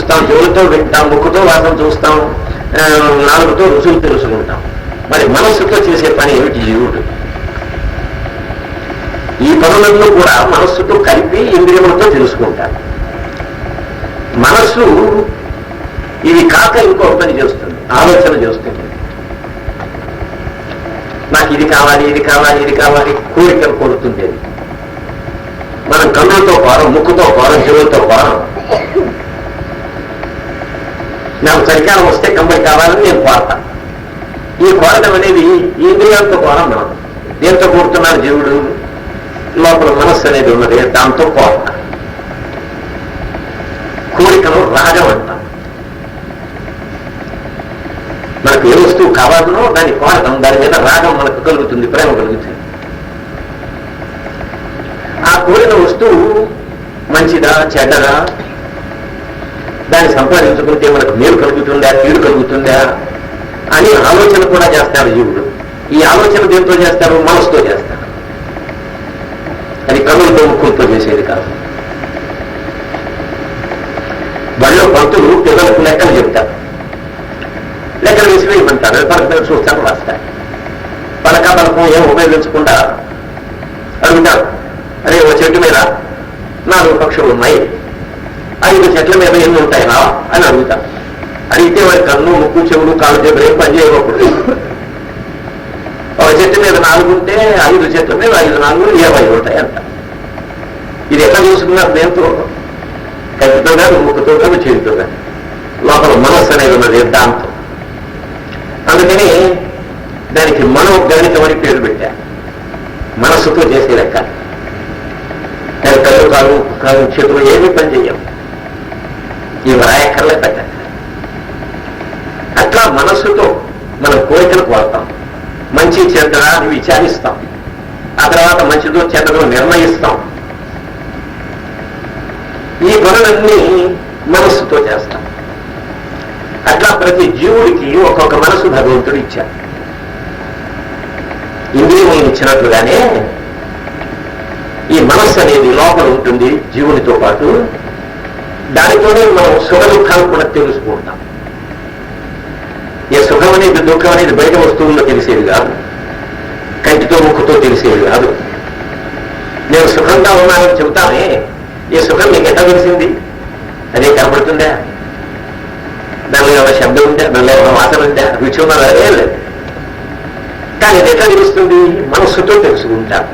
చూస్తాం, చెవులతో వింటాం, ముక్కుతో వాసన చూస్తాం, నాలుగుతో రుచులు తెలుసుకుంటాం. మరి మనస్సుతో చేసే పని ఏమిటి జీవుడు? ఈ పనులను కూడా మనస్సుతో కలిపి ఇంద్రియములతో తెలుసుకుంటారు. మనస్సు ఇది కాక ఇంకో పని చేస్తుంది, ఆలోచన చేస్తుంది. నాకు ఇది కావాలి, ఇది కావాలి, ఇది కావాలి, కోరికలు కోరుతుంది. అది మనం కన్నులతో కోరం, ముక్కుతో కోరం, చెవులతో కోరం. నాకు చలికాలం వస్తే కంబడి కావాలని నేను కోరతాను. ఈ కోరడం అనేది ఇంద్రియాలతో కోరం. మనం దేంతో కోరుతున్నారు? జీవుడు లోపల మనస్సు అనేది ఉన్నది, దాంతో కోరతాం. కోరికను రాగం అంటాం. మనకు ఏ వస్తువు కావాలనో దాన్ని కోరటం, దాని మీద రాగం మనకు కలుగుతుంది, ప్రేమ కలుగుతుంది. ఆ కోరిన వస్తువు మంచిదా చెడ్డదా, దాన్ని సంపాదించుకుంటే మనకు మేలు కలుగుతుందా కీడు కలుగుతుందా అని ఆలోచన కూడా చేస్తాడు జీవుడు. ఈ ఆలోచన దేంతో చేస్తారు? మనసుతో చేస్తారు. అది కన్నులతో ముక్కులతో చేసేది కాదు. వాళ్ళు పంతులు పిల్లలకు లెక్కలు చెప్తారు, లెక్కలు విసిరేయమంటారు, పలక చూస్తాను రాస్తారు. పలకం ఏం ఉపయోగించకుండా అడుగుతారు, అరే ఓ చెట్టు మీద 4 పక్షులు ఉన్నాయి, 5 చెట్ల మీద ఎన్ని ఉంటాయి రా అని అడుగుతారు. అడిగితే వాడి కన్ను, ముక్కు, చెవులు, కాళ్ళు, చేతులు ఏం పని చేయకూడదు. ఒక చెట్టు మీద 4 ఉంటే 5 చెట్ల మీద 5 4 20 ఉంటాయి అంట. ఇది ఎట్లా చూసుకున్నారు? దేంతో? కంటితో కాదు, ముక్కుతో కాదు, చేతితో కాదు. లోపల మనస్సు అనేది ఉన్నది, దాంతో. అందుకని దానికి మనోగణితం అని పేరు పెట్టారు. మనస్సుతో చేసే లెక్క. కళ్ళు, కాలు, చేతులు ఏమీ పని చెయ్యం. ఈ వ్రాయక్కర్లే పెట్ట. అట్లా మనస్సుతో మనం కోరికలు కోరుతాం, మంచి చెడ్డరా అని విచారిస్తాం, ఆ తర్వాత మంచిదో చెడ్డదో నిర్ణయిస్తాం. ఈ పనులన్నీ మనస్సుతో చేస్తాం. అట్లా ప్రతి జీవుడికి ఒక్కొక్క మనసు భగవంతుడు ఇచ్చాడు. ఇంద్రియములను ఇచ్చినట్లుగానే ఈ మనస్సు అనేది లోపల ఉంటుంది జీవునితో పాటు. దానితోనే మనం సుఖ దుఃఖాలు కూడా తెలుసుకుంటాం. ఈ సుఖం అనేది దుఃఖం అనేది బయట వస్తువుల్లో తెలిసేది కాదు, కంటితో ముక్కుతో తెలిసేది కాదు. నేను సుఖంగా ఉన్నానని చెబుతానే, ఈ సుఖం నీకు ఎట్లా తెలిసింది? అదే కనపడుతుందా? దానిలో ఏమైనా శబ్దం ఉందా? దానిలో ఏమైనా వాసన ఉందా? రుచి ఉన్నదా? అదే లేదు. కానీ ఇది ఎట్లా తెలుస్తుంది? మనస్సుతో తెలుసుకుంటాం.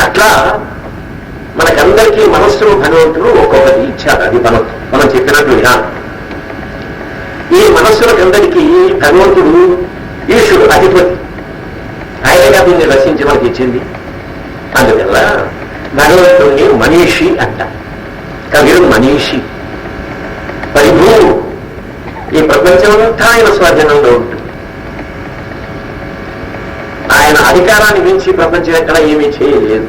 అట్లా మనకందరికీ మనస్సును భగవంతుడు ఒక్కొక్కటి ఇచ్చాడు. అది మనం చెప్పినట్లు విధానం. ఈ మనస్సులకందరికీ భగవంతుడు ఈశ్వరుడు అధిపతి. ఆయనగా దీన్ని రచించి మనకి ఇచ్చింది. అందువల్ల భగవంతుడిని మనీషి అంట. కవిడు మనీషి, పరిభూ. ఈ ప్రపంచమంతా ఆయన స్వాధీనంలో ఉంటుంది. ఆయన అధికారాన్ని మించి ప్రపంచం ఎక్కడ ఏమీ చేయలేదు.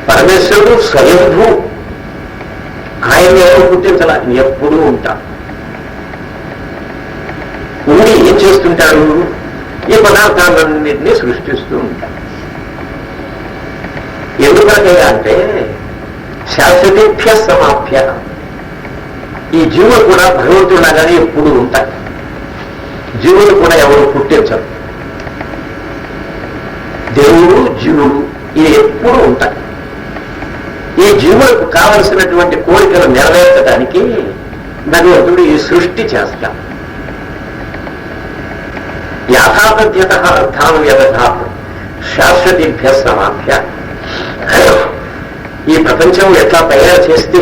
పరమేశ్వరుడు స్వయంభూ. ఆయన ఎవరు పుట్టించాల, ఎప్పుడూ ఉంటాడు. ఉండి ఏం చేస్తుంటాడు? ఈ పదార్థాలన్నింటినీ సృష్టిస్తూ ఉంటాడు. ఎందుకంటే అంటే శాశ్వతేభ్య సమాప్య. ఈ జీవులు కూడా భగవంతుడిలాగానే ఎప్పుడు ఉంటాయి. జీవులు కూడా ఎవరు పుట్టించరు. దేవుడు, జీవుడు ఇవి ఎప్పుడు ఉంటాయి. ఈ జీవులకు కావలసినటువంటి కోరికలు నెరవేర్చడానికి భగవంతుడు ఈ సృష్టి చేస్తాడు. యాథాపద్యత అర్థాను యథాత్ శాశ్వతేభ్య సమాప్య. ఈ ప్రపంచం ఎట్లా తయారు చేస్తే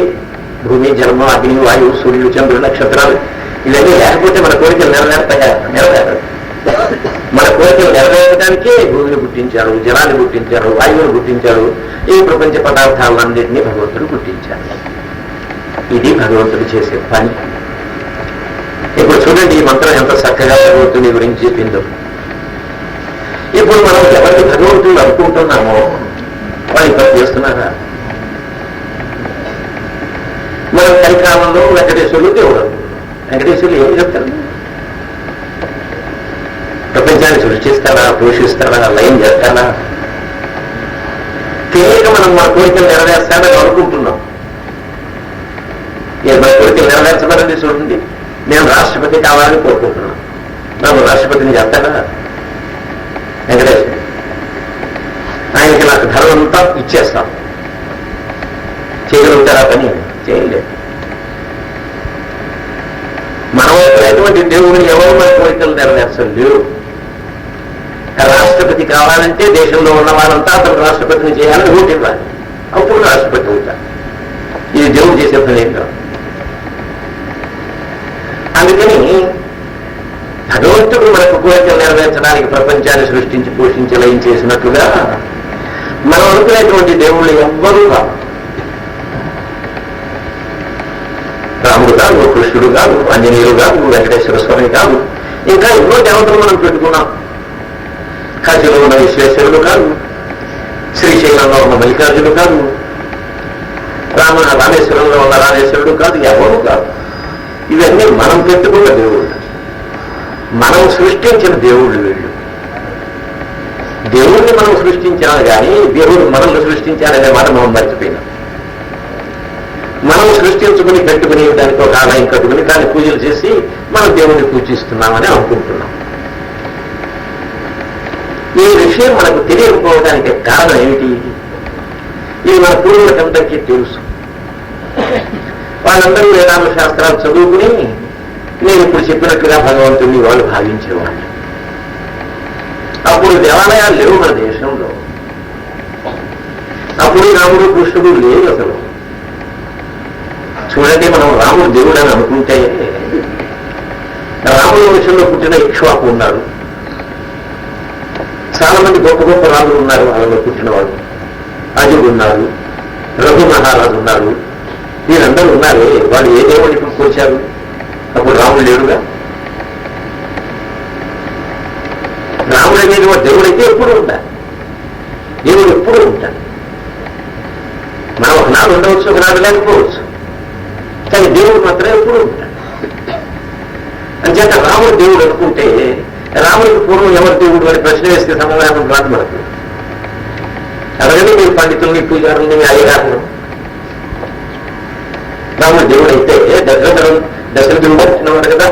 భూమి, జన్మ, అగ్ని, వాయువు, సూర్యుడు, చంద్రుడు, నక్షత్రాలు ఇవన్నీ లేకపోతే మన కోరికలు నెరవేరదు. మన కోరికలు నెరవేర్చడానికే భూమిని పుట్టించారు, జలాన్ని పుట్టించారు, వాయువును పుట్టించారు. ఈ ప్రపంచ పదార్థాలన్నింటినీ భగవంతుడు పుట్టించారు. ఇది భగవంతుడు చేసే పని. ఇప్పుడు చూడండి ఈ మంత్రం ఎంత చక్కగా భగవంతుడి గురించి చెప్పిందో. ఇప్పుడు మనం ఎవరికి భగవంతుడు అనుకుంటున్నామో వాళ్ళు ఇక్కడ చేస్తున్నారా? మనం కలికాలంలో వెంకటేశ్వరులు దేవుడు. వెంకటేశ్వరులు ఏం చెప్తారు? ప్రపంచాన్ని సృష్టిస్తాడా, పోషిస్తాడా, లయం చేస్తాడా? తెలియక మనం మన కోరికలు నెరవేర్స్తాడని అనుకుంటున్నాం. మన కోరికలు నెరవేర్చబడింది చూడండి. నేను రాష్ట్రపతి కావాలని కోరుకుంటున్నాను. నాకు రాష్ట్రపతిని చేస్తాడా? వెంకటేశ్వర ఆయనకి నాకు ధనం అంతా ఇచ్చేస్తాం. చేయగలుగుతారా పని? చేయలేదు. మనం ఎటువంటి దేవుడిని ఎవరు మన కోరికలు నెరవేర్చలేరు. రాష్ట్రపతి కావాలంటే దేశంలో ఉన్న వాళ్ళంతా అతను రాష్ట్రపతిని చేయాలని ఓటు ఇవ్వాలి. అప్పుడు రాష్ట్రపతి అవుతారు. ఇది దేవుడు చేసే పని ఏం కాదు. అందుకని భగవంతుడు మనకు కోరికలు నెరవేర్చడానికి ప్రపంచాన్ని సృష్టించి పోషించి లయం చేసినట్లుగా మనం అనుకునేటువంటి దేవుళ్ళు ఎవ్వరూ కాదు. రాముడు కాదు, కృష్ణుడు కాదు, ఆంజనేయుడు కాదు, వెంకటేశ్వర స్వామి కాదు, ఇంకా ఎన్నో దేవతలు మనం పెట్టుకున్నాం. కాశీలో ఉన్న విశ్వేశ్వరుడు కాదు, శ్రీశైలంలో ఉన్న మల్లికార్జునుడు కాదు, రామేశ్వరంలో ఉన్న రామేశ్వరుడు కాదు, ఎవరు కాదు. ఇవన్నీ మనం పెట్టుకున్న దేవుళ్ళు, మనం సృష్టించిన దేవుళ్ళు వీళ్ళు. దేవుణ్ణి మనం సృష్టించాలి కానీ దేవుడు మనల్ని సృష్టించాలనే మాట మనం మర్చిపోయినాం. మనం సృష్టించుకుని పెట్టుకుని దానికి ఒక ఆలయం కట్టుకుని దాన్ని పూజలు చేసి మనం దేవుణ్ణి పూజిస్తున్నామని అనుకుంటున్నాం. ఈ విషయం మనకు తెలియకపోవడానికి కారణం ఏమిటి? ఇది మన పూర్వులకందరికీ తెలుసు. వాళ్ళందరూ వేదాంత శాస్త్రాలు చదువుకుని నేను ఇప్పుడు చెప్పినట్లుగా భగవంతుడిని వాళ్ళు భావించేవాళ్ళు. అప్పుడు దేవాలయాలు లేవు మన దేశంలో. అప్పుడు రాముడు కృష్ణుడు లేవు అసలు. చూడండి, మనం రాముడు దేవుడు అని అనుకుంటే రాముడి వంశంలో పుట్టిన ఇక్ష్వాకు ఉన్నాడు. చాలా మంది గొప్ప గొప్ప రాజులు ఉన్నారు వాళ్ళలో పుట్టినవాడు. అజుడు ఉన్నారు, రఘు మహారాజు ఉన్నారు. వీరందరూ ఉన్నారే, వాళ్ళు ఏ దేవుడిని ఇప్పుడు కూర్చారు? అప్పుడు రాముడు లేడుగా. రాముడు అనేది ఒక దేవుడైతే ఎప్పుడు ఉంటాడు, దేవుడు ఎప్పుడు ఉంటాడు. మనం ఒకనాడు ఉండవచ్చు, ఒకనాడు లేకపోవచ్చు, కానీ దేవుడు మాత్రం ఎప్పుడు ఉంటాడు. అంచేత రాముడు దేవుడు అనుకుంటే రాముడికి పూర్వం ఎవరు దేవుడు అని ప్రశ్న వేస్తే సమాధానం రాదు మనకు. అలాగని మీరు పండితుల్ని, పూజారుల్ని, అయ్యగారులు రాముడు దేవుడు అయితే దశరథుడు వచ్చినవాడు కదా.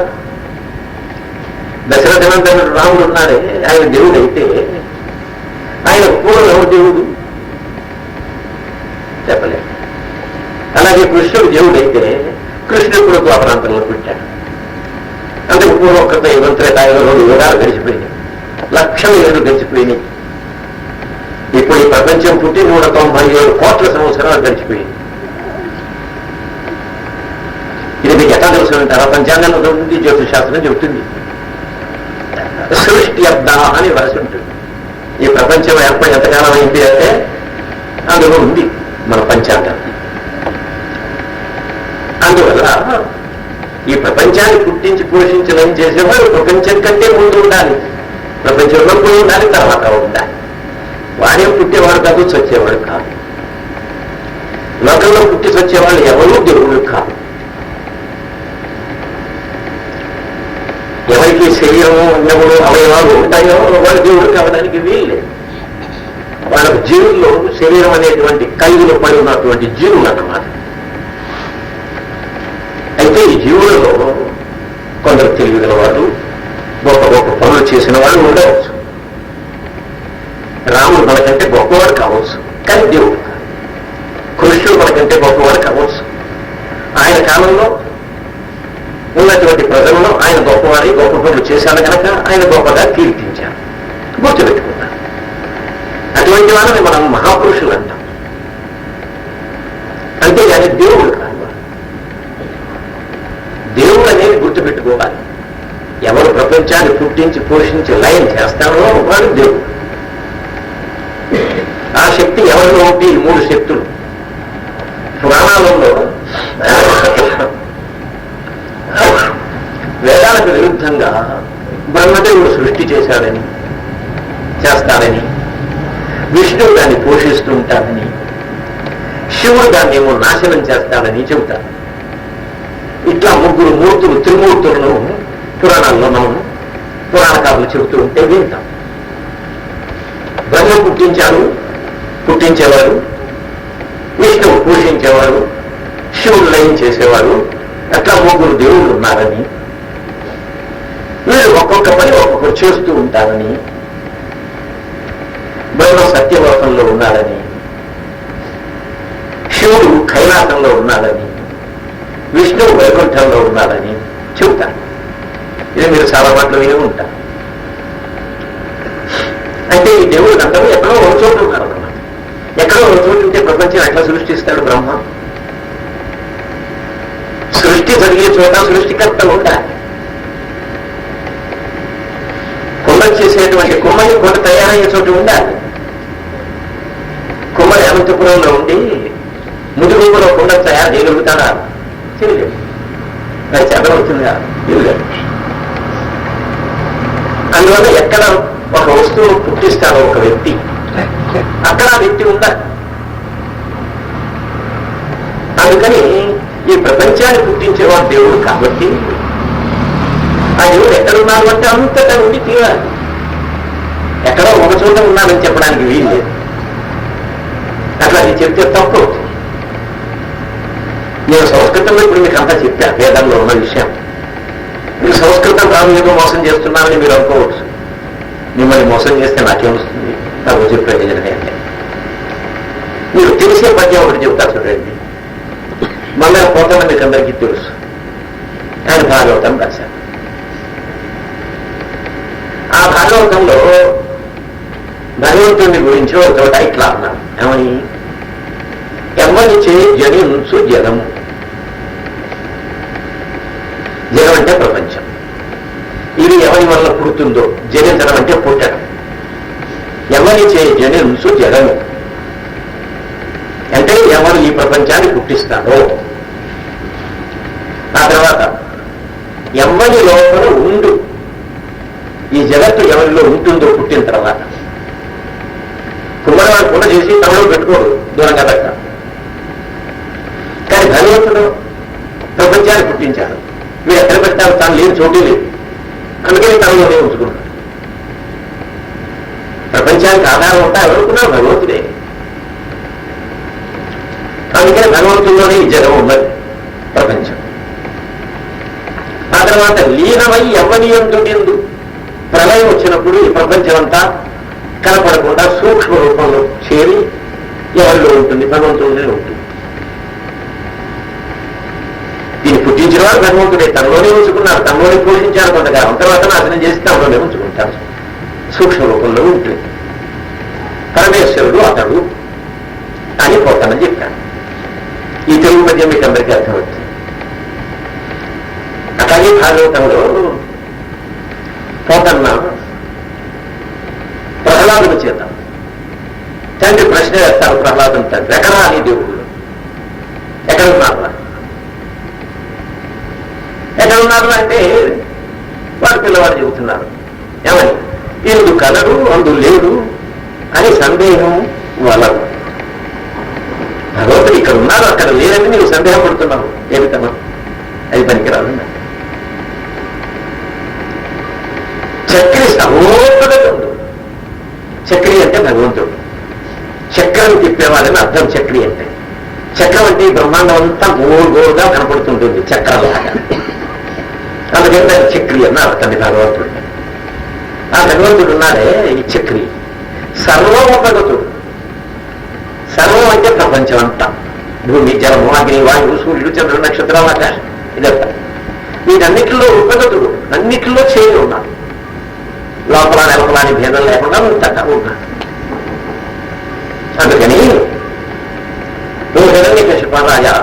దశరథనందనుడు రాముడు ఉన్నాడే, ఆయన దేవుడు అయితే ఆయన పూర్వం ఎవరు దేవుడు చెప్పలేదు. అలాగే కృష్ణుడు దేవుడు అయితే కృష్ణుడు కూడా ఆ ప్రాంతంలో పుట్టాడు. అందుకు పూర్వం క్రిత యుగంత్రేతాయుగంలో 2 యుగాలు గడిచిపోయినాయి, లక్షల ఏళ్ళు గడిచిపోయినాయి. ఇప్పుడు ఈ ప్రపంచం పుట్టి 197 కోట్ల సంవత్సరాలు గడిచిపోయింది. ఇది మీకు ఎట్లా తెలుసు అంటారా? పంచాంగంలో ఉంటుంది, జ్యోతిశాస్త్రం చెబుతుంది. సృష్టి అబ్ద అని రాసి ఉంటుంది. ఈ ప్రపంచం ఏర్పడి ఎంతకాలం అయింది అంటే అందులో ఉంది మన పంచాంగం. అందువల్ల ఈ ప్రపంచాన్ని పుట్టించి పోషించి లయం చేసేవాడు ప్రపంచం కంటే ముందు ఉండాలి. ప్రపంచంలో పోయి ఉండాలి, తర్వాత ఉండాలి. వాడే పుట్టేవాడు కాదు, చచ్చేవాడు కాదు. లోకంలో పుట్టి చచ్చేవాళ్ళు ఎవరూ దేవుడు కాదు. ఎవరికి శరీరము, అన్నములు, అవయవాలు ఉంటాయో వాళ్ళు దేవుడు కావడానికి వీల్లేదు. వాళ్ళకు జీవుల్లో శరీరం అనేటువంటి ఖైదులో పడి ఉన్నటువంటి జీవులు అన్నమాట. అయితే ఈ జీవులలో కొందరు తెలివిగల వాళ్ళు, గొప్ప గొప్ప పనులు చేసిన వాళ్ళు ఉండవచ్చు. రాముడు మనకంటే గొప్పవాడు కావచ్చు, కానీ దేవుడు కాదు. కృష్ణుడు మనకంటే గొప్పవాడు కావచ్చు. ఆయన కాలంలో ఉన్నటువంటి ప్రజలను ఆయన గొప్పవాడి గొప్ప పనులు చేశాడు కనుక ఆయన గొప్పగా కీర్తించారు, గుర్తుపెట్టుకున్నారు. అటువంటి వాళ్ళని మనం మహాపురుషులు అంటాం. అంతేగాని దేవుడు కాదు. దేవుడు అనేది గుర్తుపెట్టుకోవాలి. ఎవరు ప్రపంచాన్ని పుట్టించి పోషించి లయం చేస్తాడో వాడు దేవుడు. ఆ శక్తి ఎవరిలో ఉంటే ఈ 3 శక్తులు పురాణాలలో వేదాలకు విరుద్ధంగా బ్రహ్మదేవుడు సృష్టి చేశాడని, చేస్తాడని, విష్ణువు దాన్ని పోషిస్తూ ఉంటాడని, శివుడు దాన్ని ఏమో నాశనం చేస్తాడని చెబుతాడు. ఇట్లా 3 మూర్తులు, త్రిమూర్తులను పురాణాల్లో మనం పురాణకారులు చెబుతూ ఉంటే వింటాం. బ్రహ్మ పుట్టించేవాడు, విష్ణువు పోషించేవాడు, శివుడు లయం చేసేవాడు, అట్లా 3 దేవుళ్ళు ఉన్నారని, వీళ్ళు ఒక్కొక్క పని ఒక్కొక్కరు చేస్తూ ఉంటారని, బ్రహ్మ సత్యలోకంలో ఉన్నాడని, శివుడు కైలాసంలో ఉన్నాడని, విష్ణువు వైకుంఠంలో ఉన్నాడని చెబుతారు. ఇది మీరు చాలా మాటలు విని ఉంటారు. అంటే ఈ దేవుడు అందరూ ఎక్కడో ఒక చోటు ఉన్నారు అన్నమాట. ఎక్కడో ఒక చోటు ఉంటే ప్రపంచం ఎట్లా సృష్టిస్తాడు బ్రహ్మ? సృష్టి జరిగే చోట సృష్టికర్త ఉండాలి. కుండ చేసేటువంటి కుమ్మరి కొండ తయారయ్యే చోటు ఉండాలి. కుమ్మరి అనంతపురంలో ఉండి ముదుగులో కుండ తయారు చేయగలుగుతాడా? చేయలేదు. అది చేతమవుతుందా? లేదు. అందువల్ల ఎక్కడ ఒక వస్తువును పుట్టిస్తాడో ఒక వ్యక్తి, అక్కడ ఆ వ్యక్తి ఉండాలి. అందుకని ఈ ప్రపంచాన్ని పుట్టించేవాడు దేవుడు కాబట్టి ఆ దేవుడు ఎక్కడున్నాడు అంటే అంతటా ఉండి తీరాలి. ఎక్కడో ఒక చోట ఉన్నాడని చెప్పడానికి వీలు లేదు. అట్లా అది చెప్తే తప్పు అవుతుంది. నేను సంస్కృతంలో ఇప్పుడు మీకు అంతా చెప్పాను, వేదంలో ఉన్న విషయం. మీరు సంస్కృతం రాదు ఏదో మోసం చేస్తున్నారని మీరు అనుకోవచ్చు. మిమ్మల్ని మోసం చేస్తే నాకేమొస్తుంది? నాకు చెప్పే ప్రయోజనం అంటే మీరు తెలిసే పద్యం ఒకటి చెప్తారు చూడండి. మళ్ళీ పోతామని మీకు అందరికీ తెలుసు. ఆయన భాగవతం రాశారు. ఆ భాగవతంలో భగవంతుని గురించి ఒక చోట ఇట్లా అన్నారు. ఏమని? ఎవరిచే జనించు జనము. జనం అంటే ప్రపంచం. ఇది ఎవరి వల్ల పుడుతుందో, జనించడం అంటే పుట్టడం. ఎవరిచే జనించు జనము అంటే ఎవరు ఈ ప్రపంచాన్ని పుట్టిస్తారో. ఆ తర్వాత ఎవరి లోపల ఉండు, ఈ జగత్తు ఎవరిలో ఉంటుందో పుట్టిన తర్వాత. కుమ్మరివాడు కూడా చేసి తమలో పెట్టుకోడు, దూరంగా పెట్టాడు. కానీ భగవంతుడు ప్రపంచాన్ని పుట్టించాడు. మీరు ఎక్కడ పెట్టారు? తాను లేని చోటు లేదు. అందుకని తనలోనే ఉంచుకున్నాడు. ప్రపంచానికి ఆధారం ఉంటా ఎవరుకున్నాడు? భగవంతుడే. అందుకని భగవంతుల్లోనే ఈ జగం ఉన్నది, ప్రపంచం. ఆ తర్వాత లీనమై ఎవ్వనియందు ప్రళయం వచ్చినప్పుడు ఈ ప్రపంచం అంతా కనపడకుండా సూక్ష్మ రూపంలో చేరి ఎవరిలో ఉంటుంది? భగవంతుడినే ఉంటుంది. దీన్ని పుట్టించిన వాడు భగవంతుడే. తనలోనే ఉంచుకున్నారు, తనలోనే పోషించారు కొంతకాలం. తర్వాత నాశనం చేసి తనలోనే ఉంచుకుంటారు. సూక్ష్మ రూపంలో ఉంటుంది. పరమేశ్వరుడు అతడు అని పోతానని చెప్పాను. ఈ తెలుగు పద్యం మీకు అందరికీ అర్థమవుతుంది. అట్లాగే భాగవతంలో పోతన్న ప్రహ్లాదుని చేత తండ్రి ప్రశ్న వేస్తారు. ప్రహ్లాదుని తండ్రి ఎక్కడా అని దేవుడు ఎక్కడున్నారు? ఎక్కడున్నారు అంటే వాడు పిల్లవాడు చెబుతున్నారు. ఏమని? ఇందు కలడు అందు లేడు అని సందేహం వలదు. భగవంతుడు ఇక్కడ ఉన్నారు, అక్కడ లేదని నీవు సందేహపడుతున్నావు. ఏమిటన్నా? అది పనికిరాదు. చక్రి సర్వోపదం. చక్రి అంటే భగవంతుడు. చక్రం తిప్పేవాడని అర్థం చక్రి అంటే. చక్రం అంటే ఈ బ్రహ్మాండం అంతా గోరుగా కనపడుతుంటుంది, చక్రంలాగా. అందుకని దాన్ని చక్రి అన్న అర్థం భగవంతుడు. ఆ భగవంతుడు ఉన్నాడే ఈ చక్రి, సర్వోపగతుడు. సర్వం అంటే ప్రపంచం అంతా. భూమి, జలము, అగ్ని, వాయువు, సూర్యుడు, చంద్రుడు, నక్షత్రాలు, ఆకాశం, ఇదంతా. వీటన్నిటిలో ఉపగతుడు, అన్నిటిలో చేయి ఉన్నాడు. లోపల నెలపలాని భేదం లేకుండా ఉంటాడు ఉన్నాడు. అందుకని హిరణ్యకశిప రాజా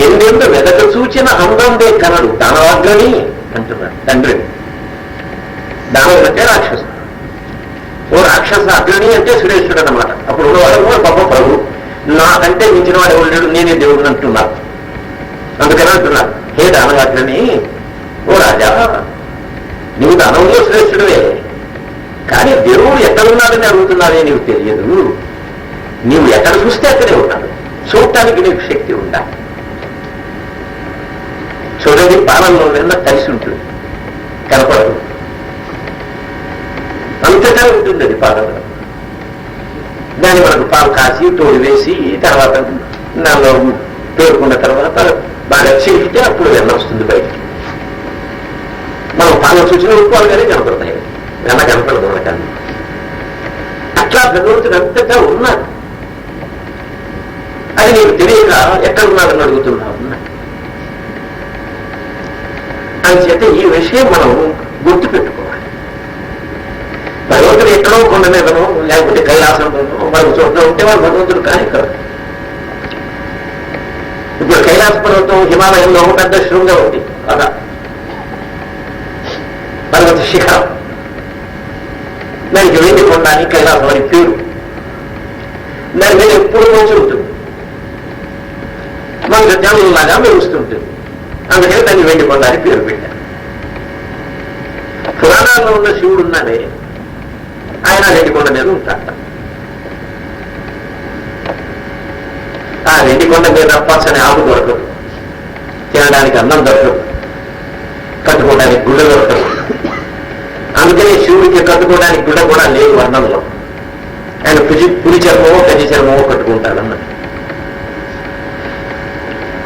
ఎందెందు వెదక సూచిన అందందే కనడు దానవాగ్రని అంటున్నాడు తండ్రిని. దానవుడు అంటే రాక్షసు. ఓ రాక్షస అగ్రణి అంటే సురేశ్వరుడు అన్నమాట. అప్పుడు ఉన్నవాడు గొప్ప ప్రభు, నాకంటే మించిన వాడు ఎవరు లేడు, నేనే దేవుడు అంటున్నాడు. అందుకని అంటున్నాడు, హే దానవాగ్రని, ఓ రాజా, నువ్వు దానంలో శ్రేష్ఠుడివే, కానీ దేవుడు ఎక్కడున్నాడని అడుగుతున్నావే నీకు తెలియదు. నీవు ఎక్కడ చూస్తే అక్కడే ఉన్నాడు. చూడటానికి నీకు శక్తి ఉండాలి. చూడండి, పాలనలో నిన్న కలిసి ఉంటుంది, కనపడదు. అంతటా ఉంటుంది అది పాలన. దాన్ని మనకు పాలు కాసి తోడు వేసి తర్వాత దానిలో పేరుకున్న తర్వాత బాగా చీకితే అప్పుడు వెన్న వస్తుంది బయటికి. మనం పాలన సూచన ఉప్పులుగానే కనపడతాయి, వెన్న కనపడదు మనకన్నా. అట్లా భగవంతుడు అంతటా ఉన్నాడు. అది నీకు తెలియక ఎక్కడున్నాడని అడుగుతున్నావు. అంచేత ఈ విషయం మనం గుర్తు పెట్టుకోవాలి. భగవంతుడు ఎక్కడో కొండ మీదనో లేకపోతే కైలాసంలోనో మరొక చోట్ల ఉంటే వాళ్ళు భగవంతుడు కానీ కాదు. ఇప్పుడు కైలాస పర్వతం హిమాలయంలో ఒక పెద్ద శృంగం ఉంది, అదా పర్వత శిఖరం. దానికి వెండి కొండ అని కైలాసం అని పేరు. దాని మీద ఎప్పుడు మంచి ఉంటుంది, మనకు జనంలాగా మెరుస్తుంటుంది. అందుకని దాన్ని వెండి కొండ అని పేరు పెట్టారు. పురాణాల్లో ఉన్న శివుడు ఉన్నాడే, ఆయన వెండి కొండ మీద ఉంటాడ. ఆ వెండి కొండ మీద పచ్చని ఆకు దొరకదు, తినడానికి అన్నం దొరకదు, కట్టుకోవడానికి గుడ్డ దొరకదు. అందుకని శివుడికి కట్టుకోవడానికి గుడ్డ కూడా లేదు వర్ణంలో. ఆయన పులి చర్మమో గజ చర్మమో కట్టుకుంటాడన్నది.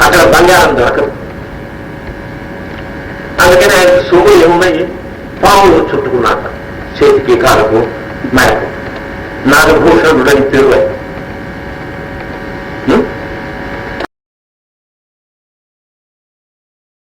అక్కడ బంగారం దొరకదు. అందుకని ఆయన సొమ్ము ఏమున్నాయి, పాములు చుట్టుకున్నాడు చేతికి కాలకు మేరకు. నాగభూషణుడని పేరు.